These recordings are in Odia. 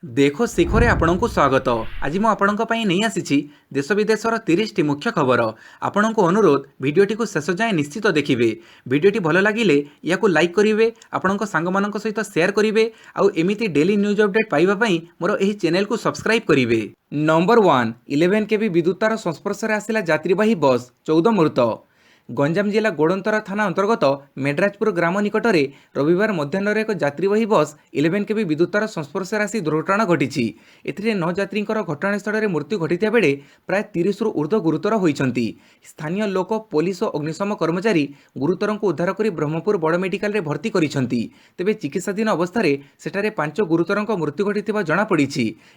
देखो शिखरे आपण को स्वागत। आज मु आपण नहीं आसी देश विदेशर 30 टी मुख्य खबर। आपण को अनुरोध भिडटी को शेष जाए निश्चित देखिए। भिडटी भल लगिले या लाइक करेंगे, आपण सांग मानक सहित शेयर करेंगे, आउ एमिती डेली न्यूज अपडेट पाइबापी मोर यह चैनल को सब्सक्राइब करेंगे। नंबर 1 11 केवी विद्युतार संस्पर्श में आसला यात्रीवाही बस, 14 मृत। गंजाम जिला गोड़ंतरा थाना अंतर्गत मेड्राजपुर ग्राम निकट में रविवार मध्याह्न एक यात्रीवाही बस 11 केवी विद्युतार संस्पर्श आसी दुर्घटना घटी। एथिरे 9 यात्री घटनास्थल में मृत्यु घटी बेले प्राय 30 रु ऊर्ध्व गुरुतर होती। स्थानीय लोक, पुलिस और अग्निशम कर्मचारी गुरुतर को उद्धार कर ब्रह्मपुर बड़ मेडिकल में भर्ती करछंती। तेबे चिकित्साधीन अवस्था 5 गुरुतर मृत्यु घटी जमापड़ी।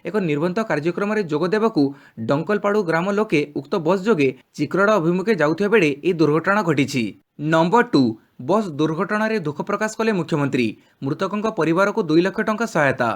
एक निर्बंध कार्यक्रम में जोग देवाकू डंकलपाड़ू ग्राम लोके उक्त बस जोगे चिक्रोड़ा अभिमुखे जाउथिबा बेले ए दुर्घटना घटी। नंबर 2 बस दुर्घटना रे दुख प्रकाश कले मुख्यमंत्री। मृतकों परिवार को 2 लाख टंका सहायता।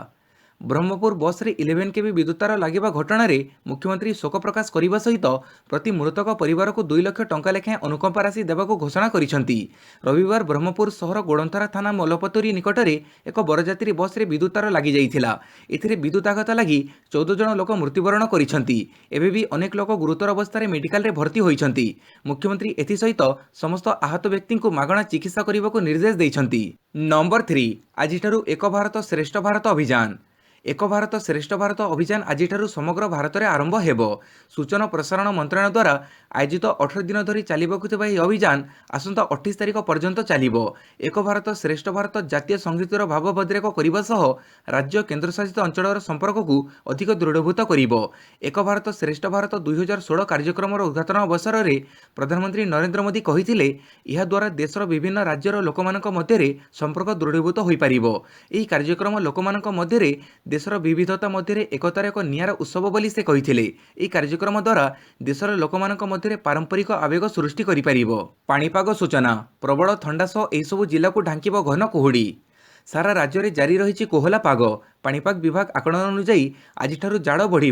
ब्रह्मपुर बस रे 11 केवी विद्युतार लागिबा घटना रे मुख्यमंत्री शोक प्रकाश करने सहित प्रति मृतक परिवार को 2 लाख टंका लेखाएं अनुकंपा राशि देवाक घोषणा करिसेंती। रविवार ब्रह्मपुर सहर गोड़ंतरा थाना मलपतुरी निकट में एक बरजात्री बस रे विद्युतार लगी जाइथिला। एथिरे विद्युताघात लगी 14 जन लोक मृत्युवरण करिसेंती। एबे भी अनेक लोक गुरुतर अवस्था मेडिकल रे भर्ती होइछंती। मुख्यमंत्री एथि सहित समस्त आहत व्यक्ति को मागणा चिकित्सा करने को निर्देश देइछंती। नंबर 3 आजिठारु एक भारत श्रेष्ठ भारत अभियान। एक भारत श्रेष्ठ भारत अभियान आज समग्र भारत में आरंभ हेबो। सूचना प्रसारण मंत्रालय द्वारा आयोजित 18 दिन धरी चलिबाकु थिबा यह अभियान आसंता 28 तारिख पर्यंत चलिबो। एक भारत श्रेष्ठ भारत जातीय संस्कृतिर भाव बद्रेक करने सह राज्य केन्द्रशासित अंचल संपर्क को अधिक दृढ़भूत करिबो। एक भारत श्रेष्ठ भारत 2016 कार्यक्रम उद्घाटन अवसर में प्रधानमंत्री नरेंद्र मोदी कहिथिले यह द्वारा देशर विभिन्न राज्यर लोकमानक मध्य संपर्क दृढ़ीभूत हो पारिबो। एही कार्यक्रम लोकमानक मध्य देशर विविधता मध्य एकतार एक नियारा उत्सव बोली से कहिथिले। एही कार्यक्रम द्वारा देशर लोकमानक मध्य पारंपरिक आवेग सृष्टि करि पारिबो। पाणीपाग सूचना प्रबल ठंडा सह एही सबु जिला को ढांकिबो घन कुहुड़ी। सारा राज्य में जारी रही कोहला पाग। पाणीपाग विभाग आकलन अनुजाई आज जाड़ बढ़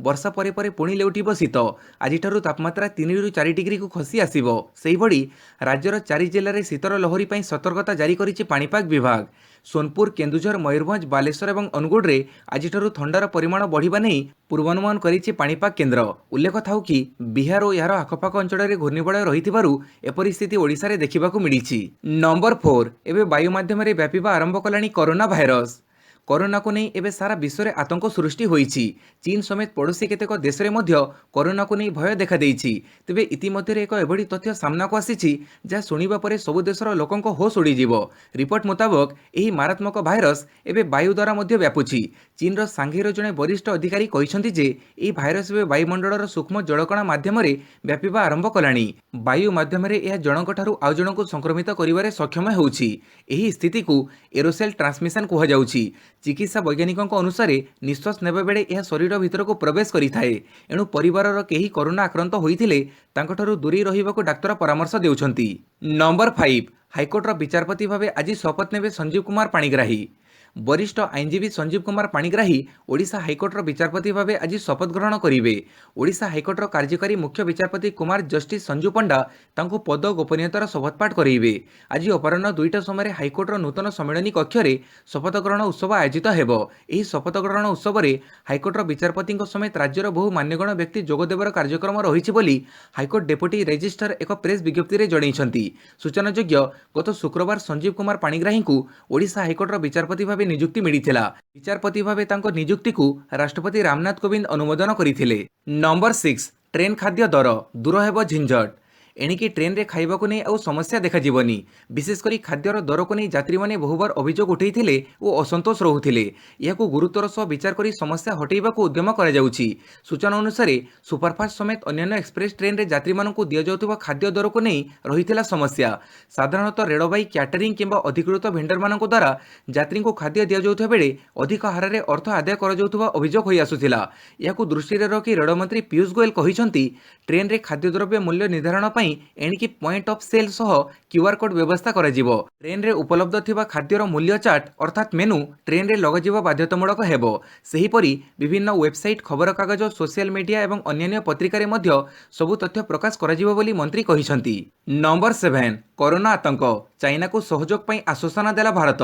वर्षा परे परे पुणी लेउटिब शीत। आज तापमात्रा 3 रु 4 डिग्री को खसी आसिबो। सेहिभଳି राज्यर 4 जिले में शीतर लहरी पर सतर्कता जारी करिछि पाणीपाग विभाग। सोनपुर, केन्दुझर, मयूरभंज, बालेश्वर और अनुगुड़ में आज ठंडार परिमाण बढ़िबा नहीं पूर्वानुमान करिछि पाणीपाग केन्द्र। उल्लेख थाउ कि बिहार और यार आखपाख अंचल में घूर्णिबलय रहिथिबारु एपरि स्थिति ओडिशा रे देखिबाकु मिलिछि। नंबर 4 एबे वायु माध्यम रे व्यापिबा आरंभ कलानी कोरोना भाइरस। कोरोना को नहीं एबे सारा विश्व में आतंक सृष्टि होईछि। चीन समेत पड़ोशी केतेक देश में मध्य कोरोना को नहीं भय देखा देइछि। तेबे इतिमध्य एक एभଳି तथ्य सामना को आसीछि जहाँ शुणिबा परे सबु देशर लोकंक होश उड़ीजिवो। रिपोर्ट मुताबक यही मारात्मक भाइरस एबे वायु द्वारा मध्य व्यापुछि। चीन सांघाईर जड़े वरिष्ठ अधिकारी कहिसंति जे यही भाइरस एबे वायुमंडलर सूक्ष्म जलकणा माध्यम व्यापिबा आरंभ कलानी। वायु माध्यम यह जनक ठारू आउ जनक संक्रमित करिबारे सक्षम होउछि। एही स्थिति को एरोसेल ट्रांसमिशन कुहाଯାଉଛି। चिकित्सा वैज्ञानिकों अनुसार निश्वास नेबा बेले यह शरीर भीतर को प्रवेश करिथाए। एणु परिवारर केही कोरोना आक्रांत होइथिले तांकठारु दूरी रहिबाकू डाक्तर परामर्श देउछंती। नंबर 5 हाईकोर्टर विचारपति भावे आज शपथ नेबे संजीव कुमार पाणिग्राही। वरिष्ठ आईनजीवी संजीव कुमार पाणिग्राही ओडिशा हाईकोर्टर विचारपति भावे आज शपथ ग्रहण करेंगे। ओडिशा हाईकोर्टर कार्यकारी मुख्य विचारपति कुमार जस्टिस संजू पंडा तांको पद गोपनीयतार शपथपाठ करेंगे। आज अपराह्न 2टा समय हाईकोर्टर नूतन सम्मेलनी कक्ष में शपथ ग्रहण उत्सव आयोजित हेबो। एही शपथ ग्रहण उत्सव में हाईकोर्टर विचारपति समेत राज्यर बहु मान्यगण व्यक्ति जोगदेवर कार्यक्रम रही बोली हाईकोर्ट डेपुटी रेजिस्ट्रार एक प्रेस विज्ञप्ति में जनइछंती। सूचनायोग्य गत शुक्रवार संजीव कुमार पाणिग्राही को ओडिशा हाईकोर्टर विचारपति भावे नियुक्ति मिलिथिला। विचारपति भावे तांको नियुक्ति को राष्ट्रपति रामनाथ कोविंद अनुमोदन करिथिले। नंबर 6 ट्रेन खाद्य दर दूर हेबो झिंझट। एणिकी ट्रेन रे खाइबा को नहीं आउ समस्या देखा जीवनी। विशेषकर खाद्यर दर को नहीं यात्री माने बहुबार अभियोग उठैथिले और असंतोष रहुथिले। यहाकू गुरुतर सह विचार करी समस्या हटेइबाकू उद्यम करा जाउछि। सूचना अनुसार सुपरफास्ट समेत अन्य एक्सप्रेस ट्रेन रे यात्री मानकू दिया जाउथबा खाद्य दर को नहीं रहिथिला समस्या। साधारणतः रेलबाई कैटरिंग किंबा अधिकृत भेंडर मानक द्वारा यात्री को खाद्य दिया जाउथबा बेले अधिक हार रे अर्थ आदाय करा जाउथबा अभियोग होई आसुथिला। यहाकू दृष्टि रे रखी रेल मंत्री पीयूष गोयल कहिसंती ट्रेन रे खाद्य द्रव्य मूल्य निर्धारण पई एणिकी पॉइंट ऑफ सेल सह क्यूआर कोड व्यवस्था करा जिवो। ट्रेन रे उपलब्ध थिबा खाद्यर मूल्य चार्ट अर्थात मेनू ट्रेन रे लगाजिबा बाध्यतामूलक हेबो। सेहीपरि विभिन्न वेबसाइट, खबर कागज, सोशल मीडिया एवं अन्य पत्रिका रे मध्य सबु तथ्य प्रकाश करा जिवो बोली मंत्री कहिसंती। नंबर 7 कोरोना आतंक चाइना को सहयोग पई आश्वासन देला भारत।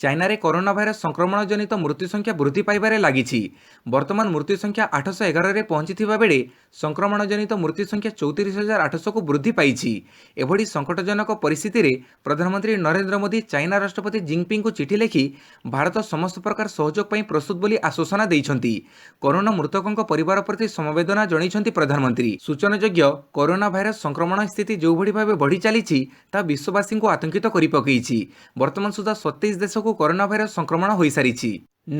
ଚାଇନାରେ କରୋନା ଭାଇରସ ସଂକ୍ରମଣ ଜନିତ ମୃତ୍ୟୁ ସଂଖ୍ୟା ବୃଦ୍ଧି ପାଇବାରେ ଲାଗିଛି। ବର୍ତ୍ତମାନ ମୃତ୍ୟୁ ସଂଖ୍ୟା 811ରେ ପହଞ୍ଚିଥିବା ବେଳେ ସଂକ୍ରମଣ ଜନିତ ମୃତ୍ୟୁ ସଂଖ୍ୟା 34,800କୁ ବୃଦ୍ଧି ପାଇଛି। ଏଭଳି ସଙ୍କଟଜନକ ପରିସ୍ଥିତିରେ ପ୍ରଧାନମନ୍ତ୍ରୀ ନରେନ୍ଦ୍ର ମୋଦି ଚାଇନା ରାଷ୍ଟ୍ରପତି ଜିନପିଙ୍ଗଙ୍କୁ ଚିଠି ଲେଖି ଭାରତ ସମସ୍ତ ପ୍ରକାର ସହଯୋଗ ପାଇଁ ପ୍ରସ୍ତୁତ ବୋଲି ଆଶ୍ୱାସନା ଦେଇଛନ୍ତି। କରୋନା ମୃତକଙ୍କ ପରିବାର ପ୍ରତି ସମବେଦନା ଜଣାଇଛନ୍ତି ପ୍ରଧାନମନ୍ତ୍ରୀ। ସୂଚନାଯୋଗ୍ୟ, କରୋନା ଭାଇରସ ସଂକ୍ରମଣ ସ୍ଥିତି ଯେଉଁଭଳି ଭାବେ ବଢ଼ି ଚାଲିଛି ତାହା ବିଶ୍ୱବାସୀଙ୍କୁ ଆତଙ୍କିତ କରିପକାଇଛି। ବର୍ତ୍ତମାନ ସୁଦ୍ଧା 27 ଦେଶକୁ କରୋନା ଭାଇରସ ସଂକ୍ରମଣ ହୋଇସାରିଛି।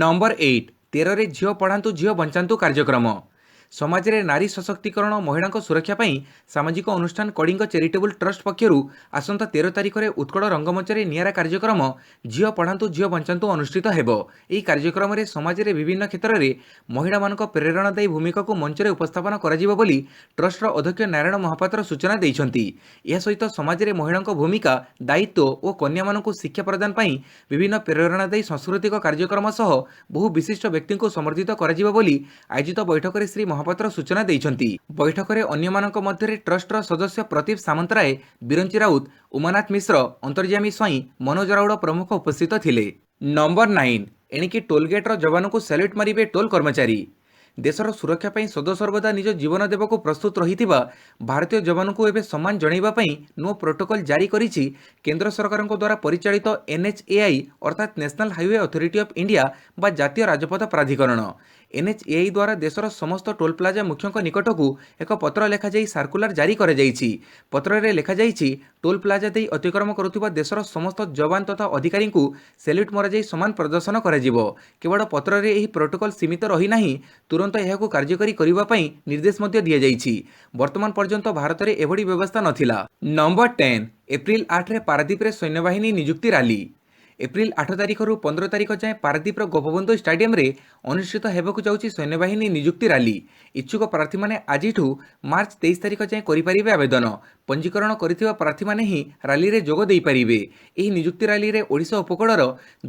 ନମ୍ବର 8, 13ରେ ଝିଅ ପଢ଼ାନ୍ତୁ ଝିଅ ବଞ୍ଚାନ୍ତୁ କାର୍ଯ୍ୟକ୍ରମ। ସମାଜରେ ନାରୀ ସଶକ୍ତିକରଣ ଓ ମହିଳାଙ୍କ ସୁରକ୍ଷା ପାଇଁ ସାମାଜିକ ଅନୁଷ୍ଠାନ କଳିଙ୍ଗ ଚାରିଟେବୁଲ୍ ଟ୍ରଷ୍ଟ ପକ୍ଷରୁ ଆସନ୍ତା 13 ତାରିଖରେ ଉତ୍କଳ ରଙ୍ଗମଞ୍ଚରେ ନିଆରା କାର୍ଯ୍ୟକ୍ରମ ଝିଅ ପଢ଼ାନ୍ତୁ ଝିଅ ବଞ୍ଚାନ୍ତୁ ଅନୁଷ୍ଠିତ ହେବ। ଏହି କାର୍ଯ୍ୟକ୍ରମରେ ସମାଜରେ ବିଭିନ୍ନ କ୍ଷେତ୍ରରେ ମହିଳାମାନଙ୍କ ପ୍ରେରଣାଦାୟୀ ଭୂମିକାକୁ ମଞ୍ଚରେ ଉପସ୍ଥାପନ କରାଯିବ ବୋଲି ଟ୍ରଷ୍ଟର ଅଧ୍ୟକ୍ଷ ନାରାୟଣ ମହାପାତ୍ର ସୂଚନା ଦେଇଛନ୍ତି। ଏହା ସହିତ ସମାଜରେ ମହିଳାଙ୍କ ଭୂମିକା, ଦାୟିତ୍ୱ ଓ କନ୍ୟାମାନଙ୍କୁ ଶିକ୍ଷା ପ୍ରଦାନ ପାଇଁ ବିଭିନ୍ନ ପ୍ରେରଣାଦାୟୀ ସାଂସ୍କୃତିକ କାର୍ଯ୍ୟକ୍ରମ ସହ ବହୁ ବିଶିଷ୍ଟ ବ୍ୟକ୍ତିଙ୍କୁ ସମର୍ଦ୍ଧିତ କରାଯିବ ବୋଲି ଆୟୋଜିତ ବୈଠକରେ ଶ୍ରୀ ମହାପାତ୍ର ସୂଚନା ଦେଇଛନ୍ତି। ବୈଠକରେ ଅନ୍ୟମାନଙ୍କ ମଧ୍ୟରେ ଟ୍ରଷ୍ଟର ସଦସ୍ୟ ପ୍ରଦୀପ ସାମନ୍ତରାୟ, ବିରଞ୍ଚି ରାଉତ, ଉମାନାଥ ମିଶ୍ର, ଅନ୍ତର୍ଯ୍ୟାମୀ ସ୍ୱାଇଁ, ମନୋଜ ରାଉଡ଼ ପ୍ରମୁଖ ଉପସ୍ଥିତ ଥିଲେ। ନମ୍ବର 9, ଏଣିକି ଟୋଲଗେଟ୍ର ଯବାନଙ୍କୁ ସାଲ୍ୟୁଟ୍ ମାରିବେ ଟୋଲ୍ କର୍ମଚାରୀ। ଦେଶର ସୁରକ୍ଷା ପାଇଁ ସଦାସର୍ବଦା ନିଜ ଜୀବନ ଦେବାକୁ ପ୍ରସ୍ତୁତ ରହିଥିବା ଭାରତୀୟ ଯବାନଙ୍କୁ ଏବେ ସମ୍ମାନ ଜଣାଇବା ପାଇଁ ନୂଆ ପ୍ରୋଟୋକଲ ଜାରି କରିଛି କେନ୍ଦ୍ର ସରକାରଙ୍କ ଦ୍ୱାରା ପରିଚାଳିତ NHAI ଅର୍ଥାତ୍ national highway authority of India ବା ଜାତୀୟ ରାଜପଥ ପ୍ରାଧିକରଣ। NHAI ଦ୍ୱାରା ଦେଶର ସମସ୍ତ ଟୋଲ୍ ପ୍ଲାଜା ମୁଖ୍ୟଙ୍କ ନିକଟକୁ ଏକ ପତ୍ର ଲେଖାଯାଇ ସାର୍କୁଲାର ଜାରି କରାଯାଇଛି। ପତ୍ରରେ ଲେଖାଯାଇଛି, ଟୋଲ୍ ପ୍ଲାଜା ଦେଇ ଅତିକ୍ରମ କରୁଥିବା ଦେଶର ସମସ୍ତ ଯବାନ ତଥା ଅଧିକାରୀଙ୍କୁ ସାଲ୍ୟୁଟ୍ ମରାଯାଇ ସମ୍ମାନ ପ୍ରଦର୍ଶନ କରାଯିବ। କେବଳ ପତ୍ରରେ ଏହି ପ୍ରୋଟୋକଲ ସୀମିତ ରହିନାହିଁ, ତୁରନ୍ତ ଏହାକୁ କାର୍ଯ୍ୟକାରୀ କରିବା ପାଇଁ ନିର୍ଦ୍ଦେଶ ମଧ୍ୟ ଦିଆଯାଇଛି। ବର୍ତ୍ତମାନ ପର୍ଯ୍ୟନ୍ତ ଭାରତରେ ଏଭଳି ବ୍ୟବସ୍ଥା ନଥିଲା। ନମ୍ବର 10, ଏପ୍ରିଲ 8ରେ ପାରାଦୀପରେ ସୈନ୍ୟବାହିନୀ ନିଯୁକ୍ତି ରାଲି। ଏପ୍ରିଲ 8 ତାରିଖରୁ 15 ତାରିଖ ଯାଏଁ ପାରାଦୀପର ଗୋପବନ୍ଧୁ ଷ୍ଟାଡିୟମରେ ଅନୁଷ୍ଠିତ ହେବାକୁ ଯାଉଛି ସୈନ୍ୟବାହିନୀ ନିଯୁକ୍ତି ରାଲି। ଇଚ୍ଛୁକ ପ୍ରାର୍ଥୀମାନେ ଆଜିଠୁ ମାର୍ଚ୍ଚ 23 ତାରିଖ ଯାଏଁ କରିପାରିବେ ଆବେଦନ। ପଞ୍ଜୀକରଣ କରିଥିବା ପ୍ରାର୍ଥୀମାନେ ହିଁ ରାଲିରେ ଯୋଗ ଦେଇପାରିବେ। ଏହି ନିଯୁକ୍ତି ରାଲିରେ ଓଡ଼ିଶା ଉପକୂଳର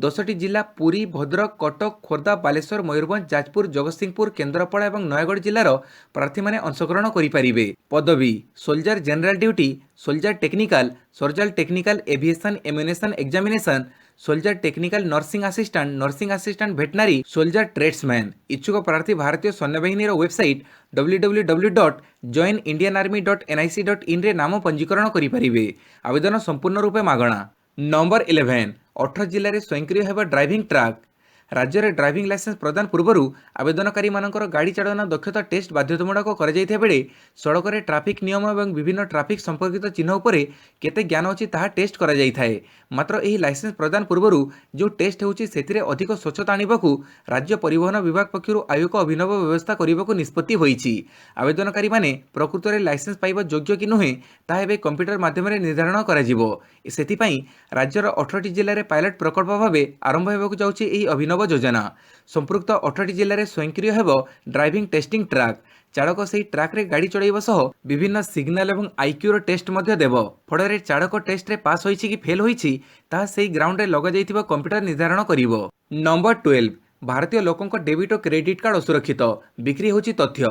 10ଟି ଜିଲ୍ଲା ପୁରୀ, ଭଦ୍ରକ, କଟକ, ଖୋର୍ଦ୍ଧା, ବାଲେଶ୍ୱର, ମୟୂରଭଞ୍ଜ, ଯାଜପୁର, ଜଗତସିଂହପୁର, କେନ୍ଦ୍ରାପଡ଼ା ଏବଂ ନୟାଗଡ଼ ଜିଲ୍ଲାର ପ୍ରାର୍ଥୀମାନେ ଅଂଶଗ୍ରହଣ କରିପାରିବେ। ପଦବୀ: soldier general duty, soldier technical, soldier technical aviation ammunition examination, soldier technical nursing assistant veterinary, soldier tradesman. ଇଚ୍ଛୁକ ପ୍ରାର୍ଥୀ ଭାରତୀୟ ସୈନ୍ୟବାହିନୀର ୱେବସାଇଟ୍ www.joinindianarmy.nic.in ରେ ନାମ ପଞ୍ଜୀକରଣ କରିପାରିବେ। ଆବେଦନ ସମ୍ପୂର୍ଣ୍ଣ ରୂପେ ମାଗଣା। ନମ୍ବର 11, 18 ଜିଲ୍ଲାରେ ସ୍ୱୟଂକ୍ରିୟ ହେବ ଡ୍ରାଇଭିଂ ଟ୍ରାକ୍। ରାଜ୍ୟରେ ଡ୍ରାଇଭିଂ ଲାଇସେନ୍ସ ପ୍ରଦାନ ପୂର୍ବରୁ ଆବେଦନକାରୀମାନଙ୍କର ଗାଡ଼ି ଚାଳନା ଦକ୍ଷତା ଟେଷ୍ଟ ବାଧ୍ୟତାମୂଳକ କରାଯାଇଥିବା ବେଳେ ସଡ଼କରେ ଟ୍ରାଫିକ୍ ନିୟମ ଏବଂ ବିଭିନ୍ନ ଟ୍ରାଫିକ୍ ସମ୍ପର୍କିତ ଚିହ୍ନ ଉପରେ କେତେ ଜ୍ଞାନ ଅଛି ତାହା ଟେଷ୍ଟ କରାଯାଇଥାଏ। ମାତ୍ର ଏହି ଲାଇସେନ୍ସ ପ୍ରଦାନ ପୂର୍ବରୁ ଯେଉଁ ଟେଷ୍ଟ ହେଉଛି ସେଥିରେ ଅଧିକ ସ୍ୱଚ୍ଛତା ଆଣିବାକୁ ରାଜ୍ୟ ପରିବହନ ବିଭାଗ ପକ୍ଷରୁ ଆଉ ଏକ ଅଭିନବ ବ୍ୟବସ୍ଥା କରିବାକୁ ନିଷ୍ପତ୍ତି ହୋଇଛି। ଆବେଦନକାରୀମାନେ ପ୍ରକୃତରେ ଲାଇସେନ୍ସ ପାଇବା ଯୋଗ୍ୟ କି ନୁହେଁ ତାହା ଏବେ କମ୍ପ୍ୟୁଟର ମାଧ୍ୟମରେ ନିର୍ଦ୍ଧାରଣ କରାଯିବ। ସେଥିପାଇଁ ରାଜ୍ୟର 18ଟି ଜିଲ୍ଲାରେ ପାଇଲଟ ପ୍ରକଳ୍ପ ଭାବେ ଆରମ୍ଭ ହେବାକୁ ଯାଉଛି ଏହି ଅଭିନବ ଯୋଜନା। ସମ୍ପୃକ୍ତ 18ଟି ଜିଲ୍ଲାରେ ସ୍ୱୟଂକ୍ରିୟ ହେବ ଡ୍ରାଇଭିଂ ଟେଷ୍ଟିଂ ଟ୍ରାକ୍। ଚାଳକ ସେହି ଟ୍ରାକ୍ରେ ଗାଡ଼ି ଚଳାଇବା ସହ ବିଭିନ୍ନ ସିଗ୍ନାଲ ଏବଂ ଆଇକ୍ୟୁର ଟେଷ୍ଟ ମଧ୍ୟ ଦେବ। ଫଳରେ ଚାଳକ ଟେଷ୍ଟରେ ପାସ୍ ହୋଇଛି କି ଫେଲ୍ ହୋଇଛି ତାହା ସେହି ଗ୍ରାଉଣ୍ଡରେ ଲଗାଯାଇଥିବା କମ୍ପ୍ୟୁଟର ନିର୍ଦ୍ଧାରଣ କରିବ। ନମ୍ବର 12, ଭାରତୀୟ ଲୋକଙ୍କ ଡେବିଟ୍ ଓ କ୍ରେଡିଟ୍ କାର୍ଡ ଅସୁରକ୍ଷିତ, ବିକ୍ରି ହେଉଛି ତଥ୍ୟ।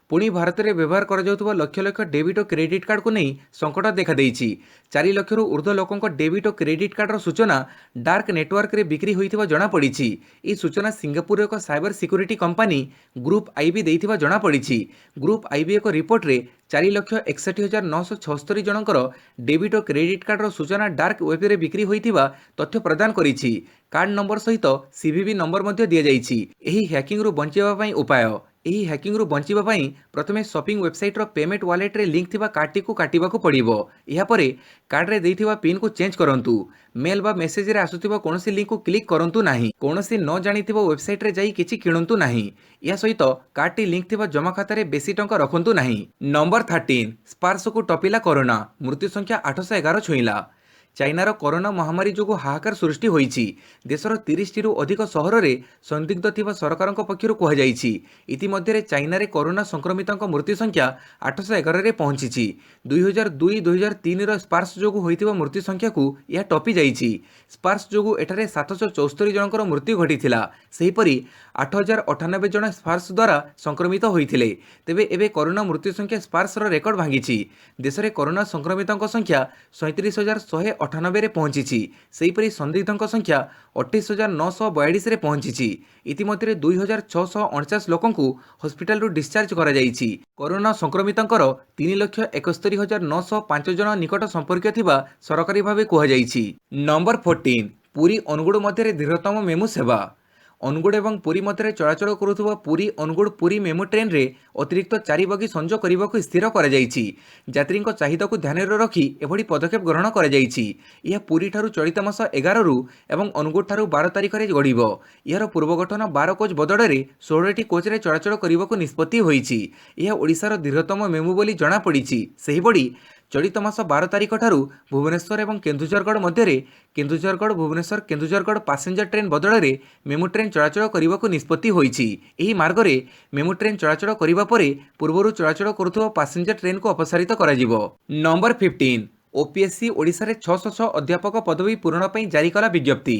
ପୁଣି ଭାରତରେ ବ୍ୟବହାର କରାଯାଉଥିବା ଲକ୍ଷ ଲକ୍ଷ ଡେବିଟ୍ ଓ କ୍ରେଡିଟ୍ କାର୍ଡକୁ ନେଇ ସଙ୍କଟ ଦେଖାଦେଇଛି। 4 ଲକ୍ଷରୁ ଉର୍ଦ୍ଧ୍ୱ ଲୋକଙ୍କ ଡେବିଟ୍ ଓ କ୍ରେଡିଟ୍ କାର୍ଡର ସୂଚନା ଡାର୍କ ନେଟୱାର୍କରେ ବିକ୍ରି ହୋଇଥିବା ଜଣାପଡ଼ିଛି। ଏହି ସୂଚନା ସିଙ୍ଗାପୁରର ଏକ ସାଇବର ସିକ୍ୟୁରିଟି କମ୍ପାନୀ ଗ୍ରୁପ୍ ଆଇବି ଦେଇଥିବା ଜଣାପଡ଼ିଛି। ଗ୍ରୁପ୍ ଆଇବି ଏକ ରିପୋର୍ଟରେ 4,61,976 ଜଣଙ୍କର ଡେବିଟ୍ ଓ କ୍ରେଡିଟ୍ କାର୍ଡର ସୂଚନା ଡାର୍କ ୱେବ୍ରେ ବିକ୍ରି ହୋଇଥିବା ତଥ୍ୟ ପ୍ରଦାନ କରିଛି। କାର୍ଡ ନମ୍ବର ସହିତ CVV ନମ୍ବର ମଧ୍ୟ ଦିଆଯାଇଛି। ଏହି ହ୍ୟାକିଂରୁ ବଞ୍ଚିବା ପାଇଁ ଉପାୟ: ଏହି ହ୍ୟାକିଂରୁ ବଞ୍ଚିବା ପାଇଁ ପ୍ରଥମେ ସପିଂ ୱେବସାଇଟ୍ର ପେମେଣ୍ଟ ୱାଲେଟ୍ରେ ଲିଙ୍କ୍ ଥିବା କାର୍ଡଟିକୁ କାଟିବାକୁ ପଡ଼ିବ। ଏହାପରେ କାର୍ଡରେ ଦେଇଥିବା ପିନ୍କୁ ଚେଞ୍ଜ କରନ୍ତୁ। ମେଲ୍ ବା ମେସେଜରେ ଆସୁଥିବା କୌଣସି ଲିଙ୍କକୁ କ୍ଲିକ୍ କରନ୍ତୁ ନାହିଁ। କୌଣସି ନ ଜାଣିଥିବା ୱେବସାଇଟ୍ରେ ଯାଇ କିଛି କିଣନ୍ତୁ ନାହିଁ। ଏହା ସହିତ କାର୍ଡଟି ଲିଙ୍କ୍ ଥିବା ଜମା ଖାତାରେ ବେଶୀ ଟଙ୍କା ରଖନ୍ତୁ ନାହିଁ। ନମ୍ବର 13, ସ୍ପାର୍ସକୁ ଟପିଲା କରୋନା, ମୃତ୍ୟୁ ସଂଖ୍ୟା 811 ଛୁଇଁଲା। ଚାଇନାର କରୋନା ମହାମାରୀ ଯୋଗୁଁ ହାହାକାର ସୃଷ୍ଟି ହୋଇଛି। ଦେଶର 30ଟିରୁ ଅଧିକ ସହରରେ ସନ୍ଦିଗ୍ଧ ଥିବା ସରକାରଙ୍କ ପକ୍ଷରୁ କୁହାଯାଇଛି। ଇତିମଧ୍ୟରେ ଚାଇନାରେ କରୋନା ସଂକ୍ରମିତଙ୍କ ମୃତ୍ୟୁ ସଂଖ୍ୟା 811ରେ ପହଞ୍ଚିଛି। 2002-2003ର ସ୍ପାର୍ସ ଯୋଗୁଁ ହୋଇଥିବା ମୃତ୍ୟୁ ସଂଖ୍ୟାକୁ ଏହା ଟପି ଯାଇଛି। ସ୍ପାର୍ସ ଯୋଗୁଁ ଏଠାରେ 774 ଜଣଙ୍କର ମୃତ୍ୟୁ ଘଟିଥିଲା। ସେହିପରି 8,098 ଜଣ ସ୍ପାର୍ସ ଦ୍ୱାରା ସଂକ୍ରମିତ ହୋଇଥିଲେ। ତେବେ ଏବେ କରୋନା ମୃତ୍ୟୁ ସଂଖ୍ୟା ସ୍ପାର୍ସର ରେକର୍ଡ ଭାଙ୍ଗିଛି। ଦେଶରେ କରୋନା ସଂକ୍ରମିତଙ୍କ ସଂଖ୍ୟା 37,138 98 ପହଞ୍ଚିଛି। ସେହିପରି ସନ୍ଦିଗ୍ଧଙ୍କ ସଂଖ୍ୟା 28,942 ପହଞ୍ଚିଛି। ଇତିମଧ୍ୟରେ 2,649 ଲୋକଙ୍କୁ ହସ୍ପିଟାଲରୁ ଡିସ୍ଚାର୍ଜ କରାଯାଇଛି। କରୋନା ସଂକ୍ରମିତଙ୍କର 3,71,905 ଜଣ ନିକଟ ସମ୍ପର୍କୀୟ ଥିବା ସରକାରୀ ଭାବେ କୁହାଯାଇଛି। ନମ୍ବର 14 ପୁରୀ ଅନୁଗୁଳ ମଧ୍ୟରେ ଦୀର୍ଘତମ ମେମୁ ସେବା। ଅନୁଗୁଳ ଏବଂ ପୁରୀ ମଧ୍ୟରେ ଚଳାଚଳ କରୁଥିବା ପୁରୀ ଅନୁଗୁଳ ପୁରୀ ମେମୁ ଟ୍ରେନ୍ରେ ଅତିରିକ୍ତ 4 ବଗି ସଂଯୋଗ କରିବାକୁ ସ୍ଥିର କରାଯାଇଛି। ଯାତ୍ରୀଙ୍କ ଚାହିଦାକୁ ଧ୍ୟାନରେ ରଖି ଏଭଳି ପଦକ୍ଷେପ ଗ୍ରହଣ କରାଯାଇଛି। ଏହା ପୁରୀଠାରୁ ଚଳିତ ମାସ 11ରୁ ଏବଂ ଅନୁଗୁଳଠାରୁ 12 ତାରିଖରେ ଗଡ଼ିବ। ଏହାର ପୂର୍ବ ଗଠନ 12 କୋଚ୍ ବଦଳରେ 16ଟି କୋଚ୍ରେ ଚଳାଚଳ କରିବାକୁ ନିଷ୍ପତ୍ତି ହୋଇଛି। ଏହା ଓଡ଼ିଶାର ଦୀର୍ଘତମ ମେମୁ ବୋଲି ଜଣାପଡ଼ିଛି। ସେହିଭଳି ଚଳିତ ମାସ 12 ତାରିଖଠାରୁ ଭୁବନେଶ୍ୱର ଏବଂ କେନ୍ଦୁଝରଗଡ଼ ମଧ୍ୟରେ କେନ୍ଦୁଝରଗଡ଼ ଭୁବନେଶ୍ୱର କେନ୍ଦୁଝରଗଡ଼ ପାସେଞ୍ଜର ଟ୍ରେନ୍ ବଦଳରେ ମେମୁ ଟ୍ରେନ୍ ଚଳାଚଳ କରିବାକୁ ନିଷ୍ପତ୍ତି ହୋଇଛି। ଏହି ମାର୍ଗରେ ମେମୁ ଟ୍ରେନ୍ ଚଳାଚଳ କରିବା ପରେ ପୂର୍ବରୁ ଚଳାଚଳ କରୁଥିବା ପାସେଞ୍ଜର ଟ୍ରେନ୍କୁ ଅପସାରିତ କରାଯିବ। ନମ୍ବର 15 ଓପିଏସ୍ସି ଓଡ଼ିଶାରେ 606 ଅଧ୍ୟାପକ ପଦବୀ ପୂରଣ ପାଇଁ ଜାରି କଲା ବିଜ୍ଞପ୍ତି।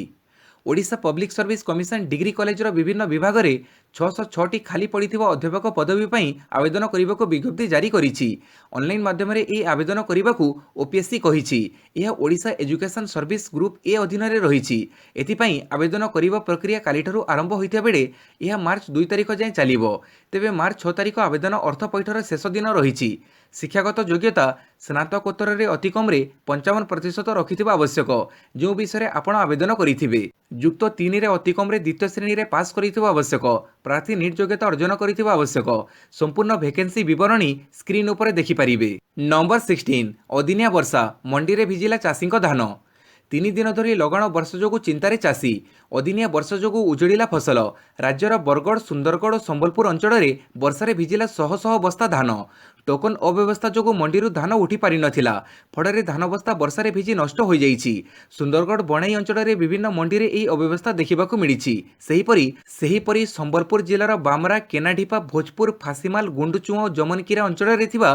Odisha public service commission degree କଲେଜର ବିଭିନ୍ନ ବିଭାଗରେ 606ଟି ଖାଲି ପଡ଼ିଥିବା ଅଧ୍ୟାପକ ପଦବୀ ପାଇଁ ଆବେଦନ କରିବାକୁ ବିଜ୍ଞପ୍ତି ଜାରି କରିଛି। ଅନଲାଇନ୍ ମାଧ୍ୟମରେ ଏହି ଆବେଦନ କରିବାକୁ ଓପିଏସ୍ସି କହିଛି। ଏହା Odisha education service group A ଅଧୀନରେ ରହିଛି। ଏଥିପାଇଁ ଆବେଦନ କରିବା ପ୍ରକ୍ରିୟା କାଲିଠାରୁ ଆରମ୍ଭ ହୋଇଥିବା ବେଳେ ଏହା ମାର୍ଚ୍ଚ 2 ତାରିଖ ଯାଏଁ ଚାଲିବ। ତେବେ ମାର୍ଚ୍ଚ 6 ତାରିଖ ଆବେଦନ ଅର୍ଥ ପୈଠର ଶେଷ ଦିନ ରହିଛି। ଶିକ୍ଷାଗତ ଯୋଗ୍ୟତା ସ୍ନାତକୋତ୍ତରରେ ଅତିକମ୍ରେ 55% ରଖିଥିବା ଆବଶ୍ୟକ। ଯେଉଁ ବିଷୟରେ ଆପଣ ଆବେଦନ କରିଥିବେ। ଯୁକ୍ତ 3ରେ ଅତିକମ୍ରେ ଦ୍ୱିତୀୟ ଶ୍ରେଣୀରେ ପାସ୍ କରିଥିବା ଆବଶ୍ୟକ। ପ୍ରାର୍ଥୀ ନିଟ୍ ଯୋଗ୍ୟତା ଅର୍ଜନ କରିଥିବା ଆବଶ୍ୟକ। ସମ୍ପୂର୍ଣ୍ଣ ଭେକେନ୍ସି ବିବରଣୀ ସ୍କ୍ରିନ୍ ଉପରେ ଦେଖିପାରିବେ। ନମ୍ବର 16 ଅଦିନିଆ ବର୍ଷା ମଣ୍ଡିରେ ଭିଜିଲା ଚାଷୀଙ୍କ ଧାନ। 3 ଦିନ ଧରି ଲଗାଣ ବର୍ଷା ଯୋଗୁଁ ଚିନ୍ତାରେ ଚାଷୀ। ଅଦିନିଆ ବର୍ଷା ଯୋଗୁଁ ଉଜୁଡ଼ିଲା ଫସଲ। ରାଜ୍ୟର ବରଗଡ଼ ସୁନ୍ଦରଗଡ଼ ଓ ସମ୍ବଲପୁର ଅଞ୍ଚଳରେ ବର୍ଷାରେ ଭିଜିଲା ଶହ ଶହ ବସ୍ତା ଧାନ। ଟୋକନ ଅବ୍ୟବସ୍ଥା ଯୋଗୁଁ ମଣ୍ଡିରୁ ଧାନ ଉଠି ପାରିନଥିଲା। ଫଳରେ ଧାନ ବସ୍ତା ବର୍ଷାରେ ଭିଜି ନଷ୍ଟ ହୋଇଯାଇଛି। ସୁନ୍ଦରଗଡ଼ ବଣାଇ ଅଞ୍ଚଳରେ ବିଭିନ୍ନ ମଣ୍ଡିରେ ଏହି ଅବ୍ୟବସ୍ଥା ଦେଖିବାକୁ ମିଳିଛି। ସେହିପରି ସମ୍ବଲପୁର ଜିଲ୍ଲାର ବାମରା କେନାଢିପା ଭୋଜପୁର ଫାସିମାଲ ଗୁଣ୍ଡୁଚୁଆ ଓ ଜମନକିରା ଅଞ୍ଚଳରେ ଥିବା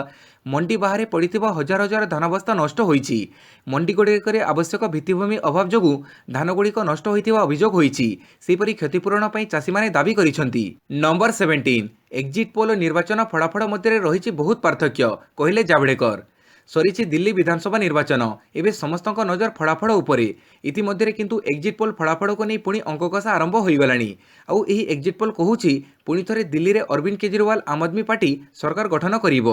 ମଣ୍ଡି ବାହାରେ ପଡ଼ିଥିବା ହଜାର ହଜାର ଧାନ ବସ୍ତା ନଷ୍ଟ ହୋଇଛି। ମଣ୍ଡିଗୁଡ଼ିକରେ ଆବଶ୍ୟକ ଭିତ୍ତିଭୂମି ଅଭାବ ଯୋଗୁଁ ଧାନଗୁଡ଼ିକ ନଷ୍ଟ ହୋଇଥିବା ଅଭିଯୋଗ ହୋଇଛି। ସେହିପରି କ୍ଷତିପୂରଣ ପାଇଁ ଚାଷୀମାନେ ଦାବି କରିଛନ୍ତି। ନମ୍ବର 17 ଏକ୍ଜିଟ୍ ପୋଲ୍ ଓ ନିର୍ବାଚନ ଫଳାଫଳ ମଧ୍ୟରେ ରହିଛି ବହୁତ ପାର୍ଥକ୍ୟ କହିଲେ ଜାଭଡେକର। ସରିଛି ଦିଲ୍ଲୀ ବିଧାନସଭା ନିର୍ବାଚନ। ଏବେ ସମସ୍ତଙ୍କ ନଜର ଫଳାଫଳ ଉପରେ। ଇତିମଧ୍ୟରେ କିନ୍ତୁ ଏକ୍ଜିଟ୍ ପୋଲ୍ ଫଳାଫଳକୁ ନେଇ ପୁଣି ଅଙ୍କ କଷା ଆରମ୍ଭ ହୋଇଗଲାଣି। ଆଉ ଏହି ଏକ୍ଜିଟ୍ ପୋଲ୍ କହୁଛି ପୁଣି ଥରେ ଦିଲ୍ଲୀରେ ଅରବିନ୍ଦ କେଜରିୱାଲ ଆମ୍ ଆଦମୀ ପାର୍ଟି ସରକାର ଗଠନ କରିବ।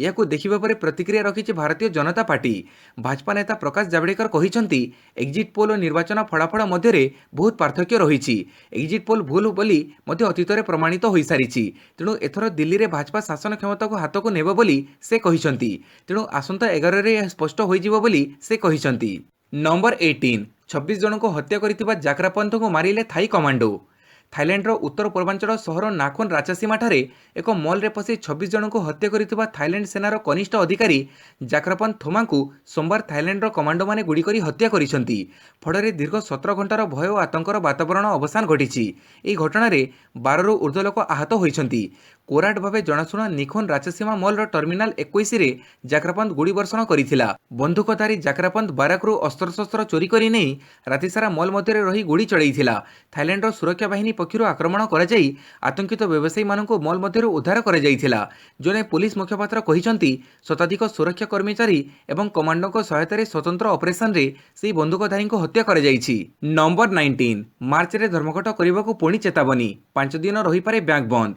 ଏହାକୁ ଦେଖିବା ପରେ ପ୍ରତିକ୍ରିୟା ରଖିଛି ଭାରତୀୟ ଜନତା ପାର୍ଟି। ଭାଜପା ନେତା ପ୍ରକାଶ ଜାଭଡେକର କହିଛନ୍ତି ଏକ୍ଜିଟ୍ ପୋଲ୍ ଓ ନିର୍ବାଚନ ଫଳାଫଳ ମଧ୍ୟରେ ବହୁତ ପାର୍ଥକ୍ୟ ରହିଛି। ଏକ୍ଜିଟ୍ ପୋଲ୍ ଭୁଲ ବୋଲି ମଧ୍ୟ ଅତୀତରେ ପ୍ରମାଣିତ ହୋଇସାରିଛି। ତେଣୁ ଏଥର ଦିଲ୍ଲୀରେ ଭାଜପା ଶାସନ କ୍ଷମତାକୁ ହାତକୁ ନେବ ବୋଲି ସେ କହିଛନ୍ତି। ତେଣୁ ଆସନ୍ତା 11ରେ ଏହା ସ୍ପଷ୍ଟ ହୋଇଯିବ ବୋଲି ସେ କହିଛନ୍ତି। ନମ୍ବର 18 26 ଜଣଙ୍କୁ ହତ୍ୟା କରିଥିବା ଜାକରାପନ୍ଥଙ୍କୁ ମାରିଲେ ଥାଇ କମାଣ୍ଡୋ। ଥାଇଲ୍ୟାଣ୍ଡର ଉତ୍ତର ପୂର୍ବାଞ୍ଚଳ ସହର ନାଖୋନ ରାଚାସୀମାଠାରେ ଏକ ମଲ୍ରେ ପଶି 26 ଜଣଙ୍କୁ ହତ୍ୟା କରିଥିବା ଥାଇଲ୍ୟାଣ୍ଡ ସେନାର କନିଷ୍ଠ ଅଧିକାରୀ ଜାକରାପନ୍ଥ ଥୋମାଙ୍କୁ ସୋମବାର ଥାଇଲ୍ୟାଣ୍ଡର କମାଣ୍ଡୋମାନେ ଗୁଳି କରି ହତ୍ୟା କରିଛନ୍ତି। ଫଳରେ ଦୀର୍ଘ 17 ଘଣ୍ଟାର ଭୟ ଓ ଆତଙ୍କର ବାତାବରଣ ଅବସାନ ଘଟିଛି। ଏହି ଘଟଣାରେ 12ରୁ ଉର୍ଦ୍ଧ୍ୱ ଲୋକ ଆହତ ହୋଇଛନ୍ତି। କୋରାଟ ଭାବେ ଜଣାଶୁଣା ନିଖୋନ ରାଚାସୀମା ମଲ୍ର ଟର୍ମିନାଲ 21ରେ ଜାକରାପନ୍ଥ ଗୁଳି ବର୍ଷଣ କରିଥିଲା। ବନ୍ଧୁକଧାରୀ ଜାକରାପନ୍ଥ ବାରାକରୁ ଅସ୍ତ୍ରଶସ୍ତ୍ର ଚୋରି କରି ନେଇ ରାତିସାରା ମଲ୍ ମଧ୍ୟରେ ରହି ଗୁଳି ଚଳାଇଥିଲା। ଥାଇଲ୍ୟାଣ୍ଡର ସୁରକ୍ଷା ବାହିନୀ ପକ୍ଷରୁ ଆକ୍ରମଣ କରାଯାଇ ଆତଙ୍କିତ ବ୍ୟବସାୟୀମାନଙ୍କୁ ମଲ୍ ମଧ୍ୟରୁ ଉଦ୍ଧାର କରାଯାଇଥିଲା। ଜଣେ ପୁଲିସ ମୁଖପାତ୍ର କହିଛନ୍ତି ଶତାଧିକ ସୁରକ୍ଷା କର୍ମଚାରୀ ଏବଂ କମାଣ୍ଡୋଙ୍କ ସହାୟତାରେ ସ୍ୱତନ୍ତ୍ର ଅପରେସନରେ ସେହି ବନ୍ଧୁକଧାରୀଙ୍କୁ ହତ୍ୟା କରାଯାଇଛି। ନମ୍ବର 19 ମାର୍ଚ୍ଚରେ ଧର୍ମଘଟ କରିବାକୁ ପୁଣି ଚେତାବନୀ। 5 ଦିନ ରହିପାରେ ବ୍ୟାଙ୍କ ବନ୍ଦ।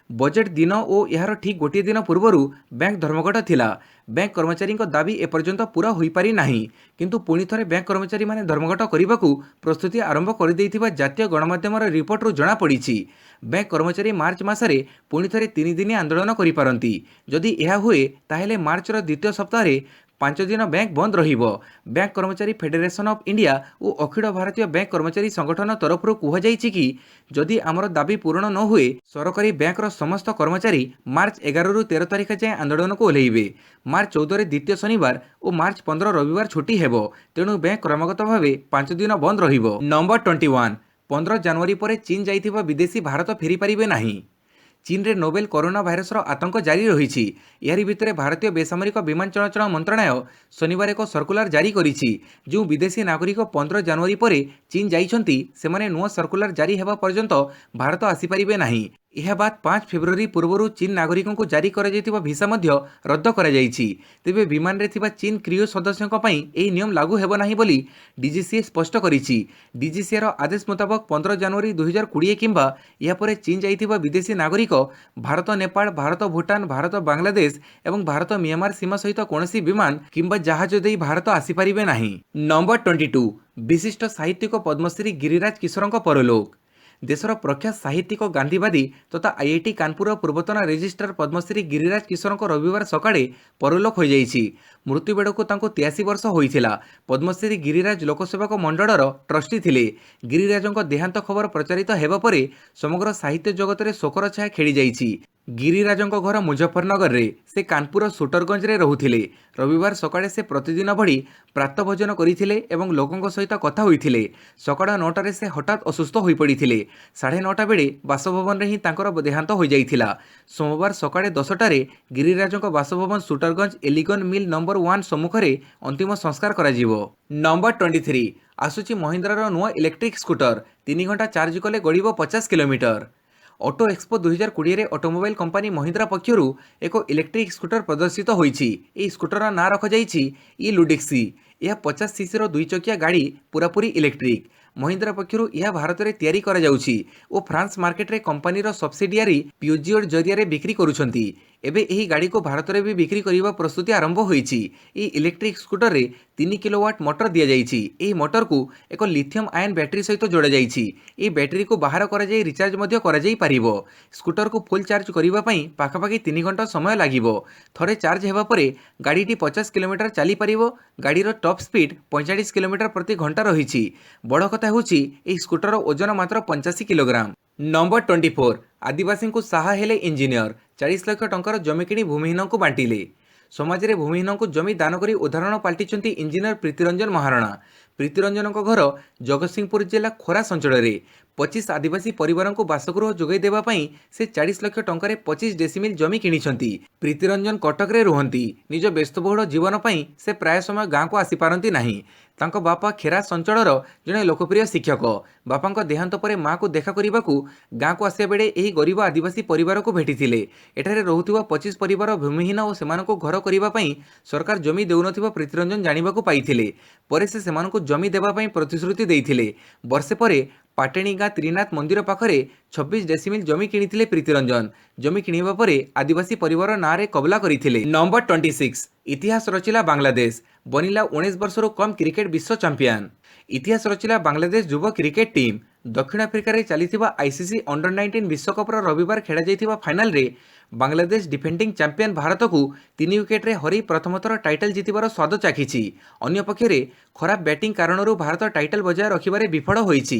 ବଜେଟ୍ ଦିନ ଓ ଏହାର ଠିକ୍ ଗୋଟିଏ ଦିନ ପୂର୍ବରୁ ବ୍ୟାଙ୍କ ଧର୍ମଘଟ ଥିଲା। ବ୍ୟାଙ୍କ କର୍ମଚାରୀଙ୍କ ଦାବି ଏପର୍ଯ୍ୟନ୍ତ ପୂରା ହୋଇପାରି ନାହିଁ। କିନ୍ତୁ ପୁଣି ଥରେ ବ୍ୟାଙ୍କ କର୍ମଚାରୀମାନେ ଧର୍ମଘଟ କରିବାକୁ ପ୍ରସ୍ତୁତି ଆରମ୍ଭ କରିଦେଇଥିବା ଜାତୀୟ ଗଣମାଧ୍ୟମର ରିପୋର୍ଟରୁ ଜଣାପଡ଼ିଛି। ବ୍ୟାଙ୍କ କର୍ମଚାରୀ ମାର୍ଚ୍ଚ ମାସରେ ପୁଣି ଥରେ 3 ଦିନିଆ ଆନ୍ଦୋଳନ କରିପାରନ୍ତି। ଯଦି ଏହା ହୁଏ ତାହେଲେ ମାର୍ଚ୍ଚର ଦ୍ୱିତୀୟ ସପ୍ତାହରେ 5 ଦିନ ବ୍ୟାଙ୍କ ବନ୍ଦ ରହିବ। ବ୍ୟାଙ୍କ କର୍ମଚାରୀ ଫେଡେରେସନ୍ ଅଫ୍ ଇଣ୍ଡିଆ ଓ ଅଖିଳ ଭାରତୀୟ ବ୍ୟାଙ୍କ କର୍ମଚାରୀ ସଂଗଠନ ତରଫରୁ କୁହାଯାଇଛି କି ଯଦି ଆମର ଦାବି ପୂରଣ ନ ହୁଏ ସରକାରୀ ବ୍ୟାଙ୍କର ସମସ୍ତ କର୍ମଚାରୀ ମାର୍ଚ୍ଚ 11ରୁ 13 ତାରିଖ ଯାଏଁ ଆନ୍ଦୋଳନକୁ ଓହ୍ଲାଇବେ। ମାର୍ଚ୍ଚ 14ରେ ଦ୍ୱିତୀୟ ଶନିବାର ଓ ମାର୍ଚ୍ଚ 15 ରବିବାର ଛୁଟି ହେବ। ତେଣୁ ବ୍ୟାଙ୍କ କ୍ରମାଗତ ଭାବେ 5 ଦିନ ବନ୍ଦ ରହିବ। ନମ୍ବର 21 15 ଜାନୁଆରୀ ପରେ ଚୀନ ଯାଇଥିବା ବିଦେଶୀ ଭାରତ ଫେରିପାରିବେ ନାହିଁ। ଚୀନରେ ନୋବେଲ କରୋନା ଭାଇରସର ଆତଙ୍କ ଜାରି ରହିଛି। ଏହାରି ଭିତରେ ଭାରତୀୟ ବେସାମରିକ ବିମାନ ଚଳାଚଳ ମନ୍ତ୍ରଣାଳୟ ଶନିବାର ଏକ ସର୍କୁଲାର ଜାରି କରିଛି। ଯେଉଁ ବିଦେଶୀ ନାଗରିକ 15 ଜାନୁଆରୀ ପରେ ଚୀନ ଯାଇଛନ୍ତି ସେମାନେ ନୂଆ ସର୍କୁଲାର ଜାରି ହେବା ପର୍ଯ୍ୟନ୍ତ ଭାରତ ଆସିପାରିବେ ନାହିଁ। ଏହା ବାଦ 5 ଫେବ୍रुଆରୀ ପୂର୍ବରୁ ଚୀନ ନାଗରିକଙ୍କୁ ଜାରି କରାଯାଇଥିବା ଭିସା ମଧ୍ୟ ରଦ୍ଦ କରାଯାଇଛି। ତେବେ ବିମାନରେ ଥିବା ଚୀନ କ୍ରିଓ ସଦସ୍ୟଙ୍କ ପାଇଁ ଏହି ନିୟମ ଲାଗୁ ହେବ ନାହିଁ ବୋଲି ଡିଜିସିଏ ସ୍ପଷ୍ଟ କରିଛି। ଡିଜିସିଏର ଆଦେଶ ମୁତାବକ 15 ଜାନୁଆରୀ 2020 କିମ୍ବା ଏହାପରେ ଚୀନ ଯାଇଥିବା ବିଦେଶୀ ନାଗରିକ ଭାରତ ନେପାଳ, ଭାରତ ଭୁଟାନ, ଭାରତ ବାଂଲାଦେଶ ଏବଂ ଭାରତ ମିଆଁମାର ସୀମା ସହିତ କୌଣସି ବିମାନ କିମ୍ବା ଜାହାଜ ଦେଇ ଭାରତ ଆସିପାରିବେ ନାହିଁ। ନମ୍ବର 22 ବିଶିଷ୍ଟ ସାହିତ୍ୟିକ ପଦ୍ମଶ୍ରୀ ଗିରିରାଜ କିଶୋରଙ୍କ ପରଲୋକ। ଦେଶର ପ୍ରଖ୍ୟାତ ସାହିତ୍ୟିକ ଗାନ୍ଧୀବାଦୀ ତଥା ଆଇଆଇଟି କାନପୁରର ପୂର୍ବତନ ରେଜିଷ୍ଟ୍ରାର ପଦ୍ମଶ୍ରୀ ଗିରିରାଜ କିଶୋରଙ୍କ ରବିବାର ସକାଳେ ପରଲୋକ ହୋଇଯାଇଛି। ମୃତ୍ୟୁ ବେଳକୁ ତାଙ୍କୁ 83 ବର୍ଷ ହୋଇଥିଲା। ପଦ୍ମଶ୍ରୀ ଗିରିରାଜ ଲୋକସେବକ ମଣ୍ଡଳର ଟ୍ରଷ୍ଟି ଥିଲେ। ଗିରିରାଜଙ୍କ ଦେହାନ୍ତ ଖବର ପ୍ରଚାରିତ ହେବା ପରେ ସମଗ୍ର ସାହିତ୍ୟ ଜଗତରେ ଶୋକର ଛାୟା ଖେଳିଯାଇଛି। ଗିରିରାଜଙ୍କ ଘର ମୁଜଫରନଗରରେ, ସେ କାନପୁରର ସୁଟରଗଞ୍ଜରେ ରହୁଥିଲେ। ରବିବାର ସକାଳେ ସେ ପ୍ରତିଦିନ ଭଳି ପ୍ରାତଃଭୋଜନ କରିଥିଲେ ଏବଂ ଲୋକଙ୍କ ସହିତ କଥା ହୋଇଥିଲେ। ସକାଳ 9ଟାରେ ସେ ହଠାତ୍ ଅସୁସ୍ଥ ହୋଇପଡ଼ିଥିଲେ। 9:30 ବେଳେ ବାସଭବନରେ ହିଁ ତାଙ୍କର ଦେହାନ୍ତ ହୋଇଯାଇଥିଲା। ସୋମବାର ସକାଳେ 10ଟାରେ ଗିରିରାଜଙ୍କ ବାସଭବନ ସୁଟରଗଞ୍ଜ ଏଲିଗନ ମିଲ୍ ନମ୍ବର 1 ସମ୍ମୁଖରେ ଅନ୍ତିମ ସଂସ୍କାର କରାଯିବ। ନମ୍ବର 23 ଆସୁଛି ମହିନ୍ଦ୍ରାର ନୂଆ ଇଲେକ୍ଟ୍ରିକ୍ ସ୍କୁଟର। 3 ଘଣ୍ଟା ଚାର୍ଜ କଲେ ଗଡ଼ିବ 50 କିଲୋମିଟର। ଅଟୋ ଏକ୍ସପୋ 2020ରେ ଅଟୋମୋବାଇଲ କମ୍ପାନୀ ମହିନ୍ଦ୍ରା ପକ୍ଷରୁ ଏକ ଇଲେକ୍ଟ୍ରିକ୍ ସ୍କୁଟର ପ୍ରଦର୍ଶିତ ହୋଇଛି। ଏହି ସ୍କୁଟରର ନାଁ ରଖାଯାଇଛି ଇ-ଲୁଡିକ୍ସି। ଏହା 50 ସିସିର 2 ଚକିଆ ଗାଡ଼ି ପୂରାପୂରି ଇଲେକ୍ଟ୍ରିକ୍। ମହିନ୍ଦ୍ରା ପକ୍ଷରୁ ଏହା ଭାରତରେ ତିଆରି କରାଯାଉଛି ଓ ଫ୍ରାନ୍ସ ମାର୍କେଟରେ କମ୍ପାନୀର ସବସିଡିଆରୀ ପିeugeot ଜରିଆରେ ବିକ୍ରି କରୁଛନ୍ତି। ଏବେ ଏହି ଗାଡ଼ିକୁ ଭାରତରେ ବି ବିକ୍ରି କରିବା ପ୍ରସ୍ତୁତି ଆରମ୍ଭ ହୋଇଛି। ଏହି ଇଲେକ୍ଟ୍ରିକ୍ ସ୍କୁଟରରେ 3 କିଲୋୱାଟ୍ ମଟର ଦିଆଯାଇଛି। ଏହି ମଟରକୁ ଏକ ଲିଥିୟମ୍ ଆୟନ ବ୍ୟାଟେରୀ ସହିତ ଯୋଡ଼ାଯାଇଛି। ଏହି ବ୍ୟାଟେରୀକୁ ବାହାର କରାଯାଇ ରିଚାର୍ଜ ମଧ୍ୟ କରାଯାଇପାରିବ। ସ୍କୁଟରକୁ ଫୁଲ୍ ଚାର୍ଜ କରିବା ପାଇଁ ପାଖାପାଖି 3 ଘଣ୍ଟା ସମୟ ଲାଗିବ। ଥରେ ଚାର୍ଜ ହେବା ପରେ ଗାଡ଼ିଟି 50 କିଲୋମିଟର ଚାଲିପାରିବ। ଗାଡ଼ିର ଟପ୍ ସ୍ପିଡ୍ 45 କିଲୋମିଟର ପ୍ରତି ଘଣ୍ଟା ରହିଛି। ବଡ଼ କଥା ହେଉଛି ଏହି ସ୍କୁଟରର ଓଜନ ମାତ୍ର 85 କିଲୋଗ୍ରାମ। ନମ୍ବର 24 ଆଦିବାସୀଙ୍କୁ ସାହା ହେଲେ ଇଞ୍ଜିନିୟର। 40 ଲକ୍ଷ ଟଙ୍କାର ଜମି କିଣି ଭୂମିହୀନଙ୍କୁ ବାଣ୍ଟିଲେ। ସମାଜରେ ଭୂମିହୀନଙ୍କୁ ଜମି ଦାନ କରି ଉଦାହରଣ ପାଲଟିଛନ୍ତି ଇଞ୍ଜିନିୟର ପ୍ରୀତିରଞ୍ଜନ ମହାରଣା। ପ୍ରୀତିରଞ୍ଜନଙ୍କ ଘର ଜଗତସିଂହପୁର ଜିଲ୍ଲା ଖୋରାସ ଅଞ୍ଚଳରେ। 25 ଆଦିବାସୀ ପରିବାରଙ୍କୁ ବାସଗୃହ ଯୋଗାଇ ଦେବା ପାଇଁ ସେ 40 ଲକ୍ଷ ଟଙ୍କାରେ 25 ଡେସିମିଲ୍ ଜମି କିଣିଛନ୍ତି। ପ୍ରୀତିରଞ୍ଜନ କଟକରେ ରୁହନ୍ତି। ନିଜ ବ୍ୟସ୍ତବହୁଳ ଜୀବନ ପାଇଁ ସେ ପ୍ରାୟ ସମୟ ଗାଁକୁ ଆସିପାରନ୍ତି ନାହିଁ। ତାଙ୍କ ବାପା ଖେରାସ ଅଞ୍ଚଳର ଜଣେ ଲୋକପ୍ରିୟ ଶିକ୍ଷକ। ବାପାଙ୍କ ଦେହାନ୍ତ ପରେ ମାଆକୁ ଦେଖା କରିବାକୁ ଗାଁକୁ ଆସିବା ବେଳେ ଏହି ଗରିବ ଆଦିବାସୀ ପରିବାରକୁ ଭେଟିଥିଲେ। ଏଠାରେ ରହୁଥିବା 25 ପରିବାର ଭୂମିହୀନ ଓ ସେମାନଙ୍କୁ ଘର କରିବା ପାଇଁ ସରକାର ଜମି ଦେଉନଥିବା ପ୍ରୀତିରଞ୍ଜନ ଜାଣିବାକୁ ପାଇଥିଲେ। ପରେ ସେ ସେମାନଙ୍କୁ ଜମି ଦେବା ପାଇଁ ପ୍ରତିଶ୍ରୁତି ଦେଇଥିଲେ। ବର୍ଷେ ପରେ ପାଟେଣି ଗାଁ ତ୍ରିନାଥ ମନ୍ଦିର ପାଖରେ 26 ଡେସିମିଲ୍ ଜମି କିଣିଥିଲେ ପ୍ରୀତିରଞ୍ଜନ। ଜମି କିଣିବା ପରେ ଆଦିବାସୀ ପରିବାର ନାଁରେ କବଲା କରିଥିଲେ। ନମ୍ବର 26 ଇତିହାସ ରଚିଲା ବାଂଲାଦେଶ। ବନିଲା 19 ବର୍ଷରୁ କମ୍ କ୍ରିକେଟ ବିଶ୍ୱ ଚାମ୍ପିୟନ। ଇତିହାସ ରଚିଲା ବାଂଲାଦେଶ ଯୁବ କ୍ରିକେଟ ଟିମ୍। ଦକ୍ଷିଣ ଆଫ୍ରିକାରେ ଚାଲିଥିବା ଆଇସିସି ଅଣ୍ଡର-19 ବିଶ୍ୱକପ୍ର ରବିବାର ଖେଳାଯାଇଥିବା ଫାଇନାଲରେ ବାଂଲାଦେଶ ଡିଫେଣ୍ଡିଂ ଚାମ୍ପିୟନ ଭାରତକୁ 3 ୱିକେଟରେ ହରାଇ ପ୍ରଥମ ଥର ଟାଇଟଲ ଜିତିବାର ସ୍ୱାଦ ଚାଖିଛି। ଅନ୍ୟପକ୍ଷରେ ଖରାପ ବ୍ୟାଟିଂ କାରଣରୁ ଭାରତ ଟାଇଟଲ ବଜାୟ ରଖିବାରେ ବିଫଳ ହୋଇଛି।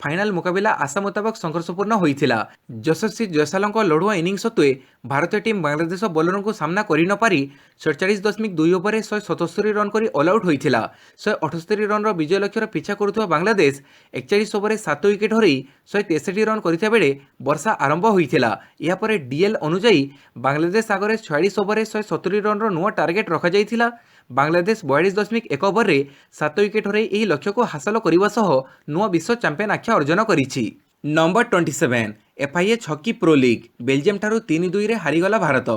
ଫାଇନାଲ ମୁକାବିଲା ଆଶା ମୁତାବକ ସଂଘର୍ଷପୂର୍ଣ୍ଣ ହୋଇଥିଲା। ଯଶସ୍ୱୀ ଜୟସାଲଙ୍କ ଲଢ଼ୁଆ ଇନିଂସ ସତ୍ତ୍ୱେ ଭାରତୀୟ ଟିମ୍ ବାଂଲାଦେଶ ବୋଲରଙ୍କୁ ସାମ୍ନା କରିନପାରି 47.2 ଓଭରରେ 177 ରନ୍ କରି ଅଲ୍ ଆଉଟ୍ ହୋଇଥିଲା। 178 ରନ୍ର ବିଜୟ ଲକ୍ଷ୍ୟର ପିଛା କରୁଥିବା ବାଂଲାଦେଶ 41 ଓଭରରେ 7 ୱିକେଟ୍ ହରାଇ 163 ରନ୍ କରିଥିବା ବେଳେ ବର୍ଷା ଆରମ୍ଭ ହୋଇଥିଲା। ଏହାପରେ ଡିଏଲ୍ ଅନୁଯାୟୀ ବାଂଲାଦେଶ ଆଗରେ 46 ଓଭରରେ 170 ରନ୍ର ନୂଆ ଟାର୍ଗେଟ୍ ରଖାଯାଇଥିଲା। ବାଂଲାଦେଶ 42.1 ଓଭରରେ 7 ୱିକେଟ୍ ହରାଇ ଏହି ଲକ୍ଷ୍ୟକୁ ହାସଲ କରିବା ସହ ନୂଆ ବିଶ୍ୱ ଚାମ୍ପିୟନ ଆଖ୍ୟା ଅର୍ଜନ କରିଛି। Number 27 FIH hockey pro league. ବେଲଜିୟମଠାରୁ 3-2ରେ ହାରିଗଲା ଭାରତ।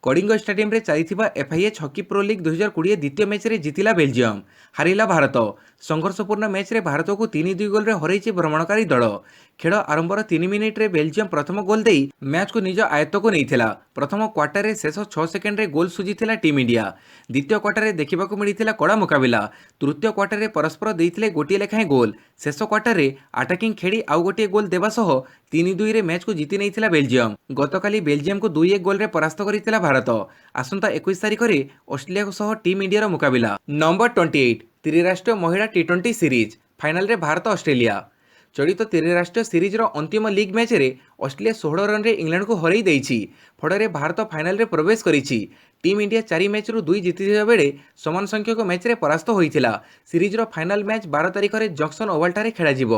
କଳିଙ୍ଗ ଷ୍ଟାଡିୟମରେ ଚାଲିଥିବା ଏଫ୍ଆଇଏଚ୍ ହକି ପ୍ରୋ ଲିଗ୍ 2020 ଦ୍ୱିତୀୟ ମ୍ୟାଚ୍ରେ ଜିତିଲା ବେଲଜିୟମ। ହାରିଲା ଭାରତ। ସଂଘର୍ଷପୂର୍ଣ୍ଣ ମ୍ୟାଚ୍ରେ ଭାରତକୁ 3-2 ଗୋଲରେ ହରାଇଛି ଭ୍ରମଣକାରୀ ଦଳ। ଖେଳ ଆରମ୍ଭର 3 ମିନିଟ୍ରେ ବେଲଜିୟମ ପ୍ରଥମ ଗୋଲ୍ ଦେଇ ମ୍ୟାଚ୍କୁ ନିଜ ଆୟତ୍ତକୁ ନେଇଥିଲା। ପ୍ରଥମ କ୍ୱାର୍ଟରରେ ଶେଷ 6 ସେକେଣ୍ଡରେ ଗୋଲ୍ ସୁଝିଥିଲା ଟିମ୍ ଇଣ୍ଡିଆ। ଦ୍ୱିତୀୟ କ୍ୱାର୍ଟରରେ ଦେଖିବାକୁ ମିଳିଥିଲା କଡ଼ା ମୁକାବିଲା। ତୃତୀୟ କ୍ୱାର୍ଟରରେ ପରସ୍ପର ଦେଇଥିଲେ ଗୋଟିଏ ଲେଖାଏଁ ଗୋଲ୍। ଶେଷ କ୍ୱାର୍ଟରରେ ଆଟାକିଂ ଖେଳି ଆଉ ଗୋଟିଏ ଗୋଲ୍ ଦେବା ସହ 3-2ରେ ମ୍ୟାଚ୍କୁ ଜିତି ନେଇଥିଲା ବେଲଜିୟମ। ଗତକାଲି ବେଲଜିୟମକୁ 2-1 ଗୋଲ୍ରେ ପରାସ୍ତ କରିଥିଲା ଭାରତ। ଆସନ୍ତା 21 ତାରିଖରେ ଅଷ୍ଟ୍ରେଲିଆ ସହ ଟିମ୍ ଇଣ୍ଡିଆର ମୁକାବିଲା। ନମ୍ବର 28 ତ୍ରିରାଷ୍ଟ୍ରୀୟ ମହିଳା ଟି20 ସିରିଜ୍। ଫାଇନାଲରେ ଭାରତ ଅଷ୍ଟ୍ରେଲିଆ। ଚଳିତ ତ୍ରିରାଷ୍ଟ୍ରୀୟ ସିରିଜର ଅନ୍ତିମ ଲିଗ୍ ମ୍ୟାଚ୍ରେ ଅଷ୍ଟ୍ରେଲିଆ 16 ରନ୍ରେ ଇଂଲଣ୍ଡକୁ ହରାଇ ଦେଇଛି। ଫଳରେ ଭାରତ ଫାଇନାଲରେ ପ୍ରବେଶ କରିଛି। ଟିମ୍ ଇଣ୍ଡିଆ 4 ମ୍ୟାଚ୍ରୁ 2 ଜିତିଥିବା ବେଳେ ସମାନ ସଂଖ୍ୟକ ମ୍ୟାଚ୍ରେ ପରାସ୍ତ ହୋଇଥିଲା। ସିରିଜର ଫାଇନାଲ ମ୍ୟାଚ୍ 12 ତାରିଖରେ ଜଙ୍କସନ ଓଭାଲଠାରେ ଖେଳାଯିବ।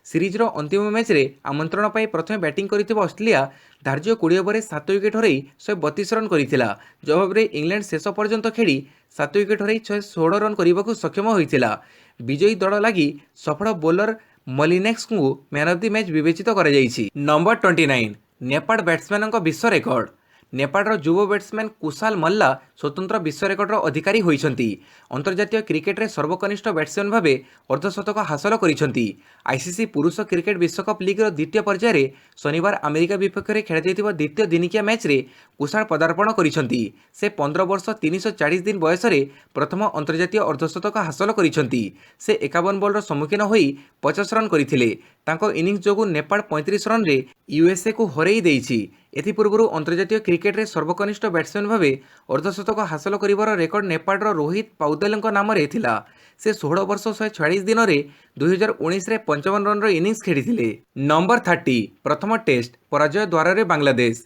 ସିରିଜର ଅନ୍ତିମ ମ୍ୟାଚ୍ରେ ଆମନ୍ତ୍ରଣ ପାଇଁ ପ୍ରଥମେ ବ୍ୟାଟିଂ କରିଥିବା ଅଷ୍ଟ୍ରେଲିଆ ଧାର୍ଯ୍ୟ 20 ଓଭରରେ 7 ୱିକେଟ୍ ହରାଇ 132 ରନ୍ କରିଥିଲା। ଜବାବରେ ଇଂଲଣ୍ଡ ଶେଷ ପର୍ଯ୍ୟନ୍ତ ଖେଳି 7 ୱିକେଟ୍ ହରାଇ 116 ରନ୍ କରିବାକୁ ସକ୍ଷମ ହୋଇଥିଲା। ବିଜୟୀ ଦଳ ଲାଗି ସଫଳ ବୋଲର ମଲିନେକ୍ସଙ୍କୁ ମ୍ୟାନ୍ ଅଫ୍ ଦି ମ୍ୟାଚ୍ ବିବେଚିତ କରାଯାଇଛି। ନମ୍ବର 29 ନେପାଳ ବ୍ୟାଟ୍ସମ୍ୟାନଙ୍କ ବିଶ୍ୱ ରେକର୍ଡ। ନେପାଳର ଯୁବ ବ୍ୟାଟ୍ସମ୍ୟାନ କୁଶାଲ ମଲ୍ଲା ସ୍ୱତନ୍ତ୍ର ବିଶ୍ୱ ରେକର୍ଡର ଅଧିକାରୀ ହୋଇଛନ୍ତି। ଅନ୍ତର୍ଜାତୀୟ କ୍ରିକେଟରେ ସର୍ବକନିଷ୍ଠ ବ୍ୟାଟ୍ସମ୍ୟାନ ଭାବେ ଅର୍ଦ୍ଧଶତକ ହାସଲ କରିଛନ୍ତି। ଆଇସିସି ପୁରୁଷ କ୍ରିକେଟ ବିଶ୍ୱକପ୍ ଲିଗ୍ର ଦ୍ୱିତୀୟ ପର୍ଯ୍ୟାୟରେ ଶନିବାର ଆମେରିକା ବିପକ୍ଷରେ ଖେଳାଯାଇଥିବା ଦ୍ୱିତୀୟ ଦିନିକିଆ ମ୍ୟାଚ୍ରେ କୁଶାଳ ପଦାର୍ପଣ କରିଛନ୍ତି। ସେ 15 ବର୍ଷ 340 ଦିନ ବୟସରେ ପ୍ରଥମ ଅନ୍ତର୍ଜାତୀୟ ଅର୍ଦ୍ଧଶତକ ହାସଲ କରିଛନ୍ତି। ସେ 51 ବଲର ସମ୍ମୁଖୀନ ହୋଇ 50 ରନ୍ କରିଥିଲେ। ତାଙ୍କ ଇନିଂସ ଯୋଗୁଁ ନେପାଳ 35 ରନ୍ରେ ୟୁଏସ୍ଏକୁ ହରାଇ ଦେଇଛି। ଏଥିପୂର୍ବରୁ ଅନ୍ତର୍ଜାତୀୟ କ୍ରିକେଟରେ ସର୍ବକନିଷ୍ଠ ବ୍ୟାଟ୍ସମ୍ୟାନ ଭାବେ ଅର୍ଦ୍ଧଶତକ ହାସଲ କରିବାର ରେକର୍ଡ ନେପାଳର ରୋହିତ ପୌଦେଲଙ୍କ ନାମରେ ଥିଲା। ସେ 16 ବର୍ଷ 146 ଦିନରେ 2019ରେ 55 ରନ୍ର ଇନିଂସ ଖେଳିଥିଲେ। ନମ୍ବର 30 ପ୍ରଥମ ଟେଷ୍ଟ ପରାଜୟ ଦ୍ୱାରରେ ବାଂଲାଦେଶ।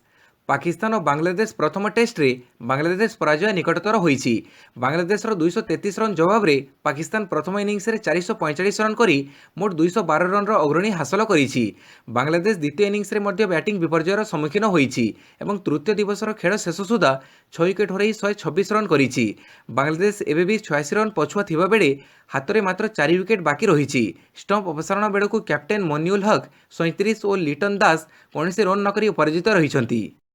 ପାକିସ୍ତାନ ଓ ବାଂଲାଦେଶ ପ୍ରଥମ ଟେଷ୍ଟରେ ବାଂଲାଦେଶ ପରାଜୟ ନିକଟତର ହୋଇଛି। ବାଂଲାଦେଶର 233 ରନ୍ ଜବାବରେ ପାକିସ୍ତାନ ପ୍ରଥମ ଇନିଂସରେ 445 ରନ୍ କରି ମୋଟ 212 ରନ୍ର ଅଗ୍ରଣୀ ହାସଲ କରିଛି। ବାଂଲାଦେଶ ଦ୍ୱିତୀୟ ଇନିଂସରେ ମଧ୍ୟ ବ୍ୟାଟିଂ ବିପର୍ଯ୍ୟୟର ସମ୍ମୁଖୀନ ହୋଇଛି ଏବଂ ତୃତୀୟ ଦିବସର ଖେଳ ଶେଷ ସୁଦ୍ଧା 6 ୱିକେଟ୍ ହରାଇ 126 ରନ୍ କରିଛି। ବାଂଲାଦେଶ ଏବେ ବି 86 ରନ୍ ପଛୁଆ ଥିବାବେଳେ ହାତରେ ମାତ୍ର 4 ୱିକେଟ୍ ବାକି ରହିଛି। ଷ୍ଟମ୍ପ ଅପସାରଣ ବେଳକୁ କ୍ୟାପ୍ଟେନ୍ ମନିଉଲ ହକ୍ 37 ଓ ଲିଟନ ଦାସ କୌଣସି ରନ୍ ନକରି ଅପରାଜିତ ରହିଛନ୍ତି।